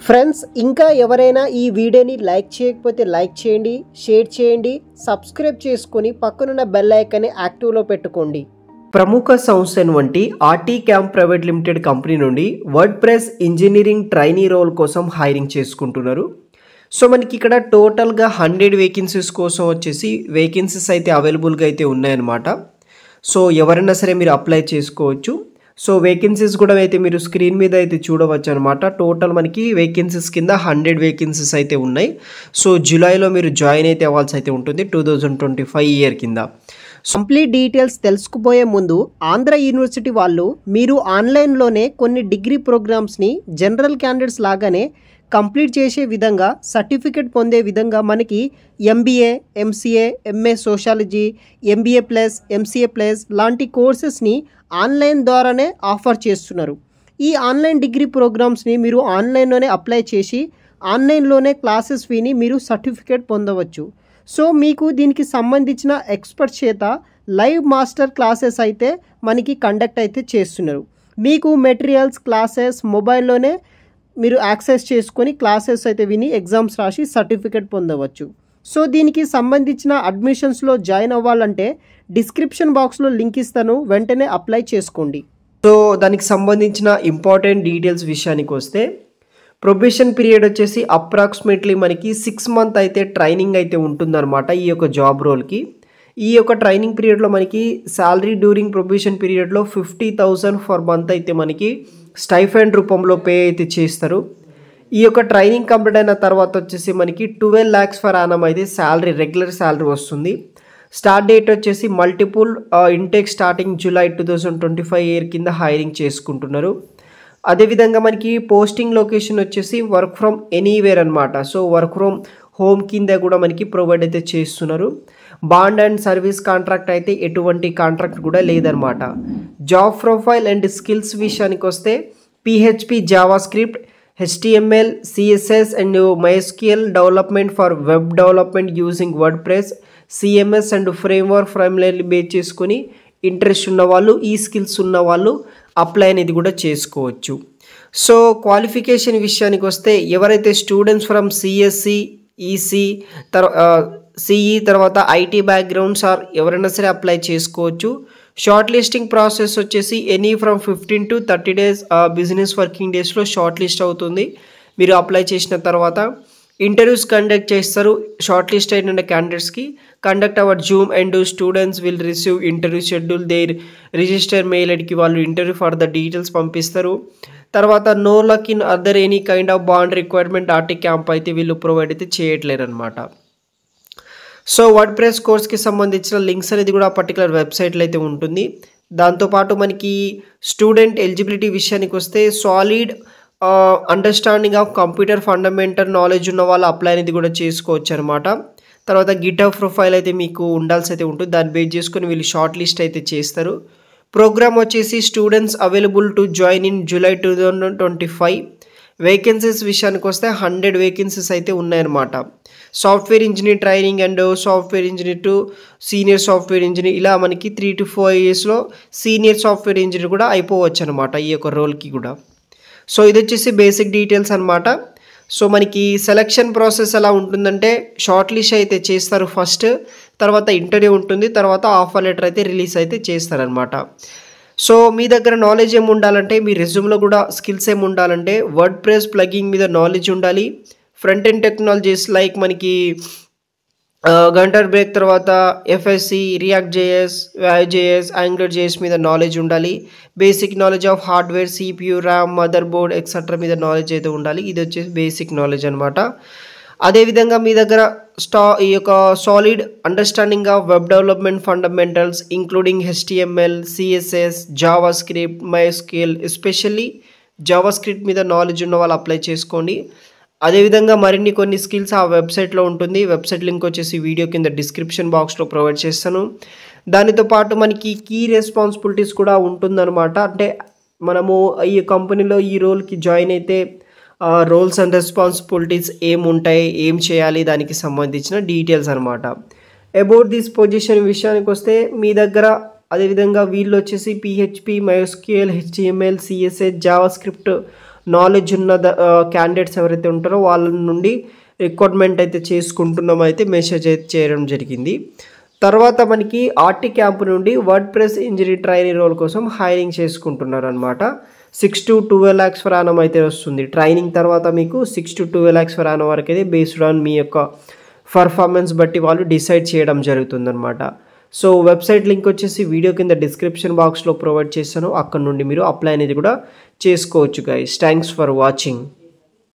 Friends ఇంకా ఎవరైనా ఈ వీడియోని లైక్ చేయకపోతే లైక్ చేయండి, షేర్ చేయండి, సబ్స్క్రైబ్ చేసుకొని పక్కనున్న బెల్ ఐకాన్ని యాక్టివ్లో పెట్టుకోండి. ప్రముఖ సంస్థ వంటి RT camp private limited company నుండి WordPress engineering trainee role కోసం హైరింగ్ చేసుకుంటున్నారు. సో మనకి ఇక్కడ టోటల్గా 100 వేకెన్సీస్ కోసం వచ్చేసి వేకెన్సీస్ అయితే అవైలబుల్గా అయితే ఉన్నాయన్నమాట. సో ఎవరైనా సరే మీరు అప్లై చేసుకోవచ్చు. సో వేకెన్సీస్ కూడా అయితే మీరు స్క్రీన్ మీద అయితే చూడవచ్చు అనమాట. టోటల్ మనకి వేకెన్సీస్ కింద 100 వేకెన్సీస్ అయితే ఉన్నాయి. సో జూలైలో మీరు జాయిన్ అయితే అవ్వాల్సి అయితే ఉంటుంది 2025 ఇయర్ కింద. కంప్లీట్ డీటెయిల్స్ తెలుసుకుపోయే ముందు ఆంధ్ర యూనివర్సిటీ వాళ్ళు మీరు ఆన్లైన్లోనే కొన్ని డిగ్రీ ప్రోగ్రామ్స్ని జనరల్ క్యాండిడేట్స్ లాగానే కంప్లీట్ చేసే విధంగా సర్టిఫికెట్ పొందే విధంగా మనకి MBA, MCA, MA sociology, MBA plus, MCA plus లాంటి కోర్సెస్ని ఆన్లైన్ ద్వారానే ఆఫర్ చేస్తున్నారు. ఈ ఆన్లైన్ డిగ్రీ ప్రోగ్రామ్స్ని మీరు ఆన్లైన్లోనే అప్లై చేసి ఆన్లైన్లోనే క్లాసెస్ విని మీరు సర్టిఫికేట్ పొందవచ్చు. సో మీకు దీనికి సంబంధించిన ఎక్స్పర్ట్ చేత లైవ్ మాస్టర్ క్లాసెస్ అయితే మనకి కండక్ట్ అయితే చేస్తున్నారు. మీకు మెటీరియల్స్, క్లాసెస్ మొబైల్లోనే మీరు యాక్సెస్ చేసుకొని క్లాసెస్ అయితే విని ఎగ్జామ్స్ రాసి సర్టిఫికేట్ పొందవచ్చు. సో దీనికి సంబంధించిన అడ్మిషన్స్లో జాయిన్ అవ్వాలంటే డిస్క్రిప్షన్ బాక్స్లో లింక్ ఇస్తాను, వెంటనే అప్లై చేసుకోండి. సో దానికి సంబంధించిన ఇంపార్టెంట్ డీటెయిల్స్ విషయానికి వస్తే ప్రొబేషన్ పీరియడ్ వచ్చేసి అప్రాక్సిమేట్లీ మనకి 6 మంత్ అయితే ట్రైనింగ్ అయితే ఉంటుందన్నమాట ఈ యొక్క జాబ్ రోల్కి. ఈ యొక్క ట్రైనింగ్ పీరియడ్లో మనకి శాలరీ డ్యూరింగ్ ప్రొబేషన్ పీరియడ్లో 50,000 ఫర్ మంత్ అయితే మనకి స్టైఫండ్ రూపంలో పే అయితే చేస్తారు. ఈ యొక్క ట్రైనింగ్ కంప్లీట్ అయిన తర్వాత వచ్చేసి మనకి 12 lakhs ఫర్ యానం అయితే శాలరీ, రెగ్యులర్ శాలరీ వస్తుంది. స్టార్ట్ డేట్ వచ్చేసి multiple intake starting July 2025 year కింద హైరింగ్ చేసుకుంటున్నారు. అదేవిధంగా మనకి పోస్టింగ్ లొకేషన్ వచ్చేసి వర్క్ ఫ్రమ్ ఎనీవేర్ అనమాట. సో వర్క్ ఫ్రమ్ హోమ్ కింద కూడా మనకి ప్రొవైడ్ అయితే చేస్తున్నారు. బాండ్ అండ్ సర్వీస్ కాంట్రాక్ట్ అయితే ఎటువంటి కాంట్రాక్ట్ కూడా లేదనమాట. జాబ్ ప్రొఫైల్ అండ్ స్కిల్స్ విషయానికి వస్తే PHP, Java script, HTML, CSS and MySQL development for web development using word press, CMS and framework primarily base చేసుకొని ఇంట్రెస్ట్ ఉన్న వాళ్ళు, ఈ స్కిల్స్ ఉన్న వాళ్ళు అప్లై అనేది కూడా చేసుకోవచ్చు. సో క్వాలిఫికేషన్ విషయానికి వస్తే ఎవరైతే students from CSE, EC, CE తర్వాత IT బ్యాక్గ్రౌండ్స్ ఆర్ ఎవరైనా సరే అప్లై చేసుకోవచ్చు. షార్ట్ లిస్టింగ్ ప్రాసెస్ వచ్చేసి any from 15 to 30 days business working డేస్లో షార్ట్ లిస్ట్ అవుతుంది. మీరు అప్లై చేసిన తర్వాత ఇంటర్వ్యూస్ కండక్ట్ చేస్తారు. షార్ట్ లిస్ట్ అయిన క్యాండిడేట్స్కి conduct our Zoom and students will receive interview schedule their register mail ఐడికి వాళ్ళు ఇంటర్వ్యూ ఫర్ ద డీటెయిల్స్ పంపిస్తారు. తర్వాత no luck in other any kind of bond requirement RT camp అయితే వీళ్ళు provide అయితే చేయట్లేరు అనమాట. సో వర్డ్ ప్రెస్ కోర్స్కి సంబంధించిన links అనేది కూడా పర్టికులర్ వెబ్సైట్లో అయితే ఉంటుంది. దాంతోపాటు మనకి స్టూడెంట్ ఎలిజిబిలిటీ విషయానికి వస్తే solid understanding of computer fundamental knowledge ఉన్న వాళ్ళు అప్లై అనేది కూడా చేసుకోవచ్చు అనమాట. తర్వాత గిటబ్ ప్రొఫైల్ అయితే మీకు ఉండాల్సి అయితే ఉంటుంది. దాన్ని బేస్ చేసుకొని వీళ్ళు షార్ట్ లిస్ట్ అయితే చేస్తారు. ప్రోగ్రామ్ వచ్చేసి students available to join in July 2025. Vacancies విషయానికి వస్తే 100 వేకెన్సీస్ అయితే ఉన్నాయన్నమాట. Software engineer training and software engineer to senior software engineer ఇలా మనకి 3 to 4 yearsలో సీనియర్ సాఫ్ట్వేర్ ఇంజనీర్ కూడా అయిపోవచ్చు అనమాట ఈ యొక్క రోల్కి కూడా. సో ఇది వచ్చేసి బేసిక్ డీటెయిల్స్ అనమాట. సో మనకి సెలక్షన్ ప్రాసెస్ ఎలా ఉంటుందంటే షార్ట్ లిస్ట్ అయితే చేస్తారు ఫస్ట్, తర్వాత ఇంటర్వ్యూ ఉంటుంది, తర్వాత ఆఫర్ లెటర్ అయితే రిలీజ్ అయితే చేస్తారనమాట. సో మీ దగ్గర నాలెడ్జ్ ఏమి ఉండాలంటే మీ రెజ్యూమ్లో కూడా స్కిల్స్ ఏమి ఉండాలంటే వర్డ్ ప్రెస్ ప్లగింగ్ మీద నాలెడ్జ్ ఉండాలి. ఫ్రంట్ ఎండ్ టెక్నాలజీస్ లైక్ మనకి గంటర్ బ్రేక్ తర్వాత FSC, react JS, Vue.js, Angular.js మీద నాలెడ్జ్ ఉండాలి. Basic knowledge of hardware, CPU, RAM, mother board etcetera మీద నాలెడ్జ్ అయితే ఉండాలి. ఇది వచ్చేసి బేసిక్ నాలెడ్జ్ అనమాట. అదేవిధంగా మీ దగ్గర ఈ యొక్క solid understanding of web development fundamentals including HTML, CSS, Java script, MySQL especially Java script మీద నాలెడ్జ్ ఉన్న వాళ్ళు అప్లై చేసుకోండి. అదేవిధంగా మరిన్ని కొన్ని స్కిల్స్ ఆ వెబ్సైట్లో ఉంటుంది. వెబ్సైట్ లింక్ వచ్చేసి వీడియో కింద డిస్క్రిప్షన్ బాక్స్లో ప్రొవైడ్ చేస్తాను. దానితో పాటు మనకి కీ రెస్పాన్సిబిలిటీస్ కూడా ఉంటుందన్నమాట. అంటే మనము ఈ కంపెనీలో ఈ రోల్కి జాయిన్ అయితే రోల్స్ అండ్ రెస్పాన్సిబిలిటీస్ ఏముంటాయి, ఏం చేయాలి, దానికి సంబంధించిన డీటెయిల్స్ అనమాట. అబౌట్ దిస్ పొజిషన్ విషయానికి వస్తే మీ దగ్గర అదేవిధంగా వీళ్ళు వచ్చేసి PHP, MySQL, HTML, CSS, Java script knowledge ఉన్న క్యాండిడేట్స్ ఎవరైతే ఉంటారో వాళ్ళ నుండి రిక్రూట్మెంట్ అయితే చేసుకుంటున్నాం అయితే మెసేజ్ అయితే చేయడం జరిగింది. తర్వాత మనకి ఆర్టీ క్యాంప్ నుండి WordPress engineer trainee role కోసం హైరింగ్ చేసుకుంటున్నారు అనమాట. 6 to 12 lakhs per annum అయితే వస్తుంది. ట్రైనింగ్ తర్వాత మీకు 6 to 12 lakhs per annum వరకు అయితే బేస్డ్ ఆన్ మీ యొక్క పర్ఫార్మెన్స్ బట్టి వాళ్ళు డిసైడ్ చేయడం జరుగుతుందన్నమాట. సో వెబ్సైట్ లింక్ వచ్చేసి వీడియో కింద డిస్క్రిప్షన్ బాక్స్లో ప్రొవైడ్ చేస్తాను. అక్కడ నుండి మీరు అప్లై అనేది కూడా చేసుకోవచ్చు గైస్. Thanks for watching.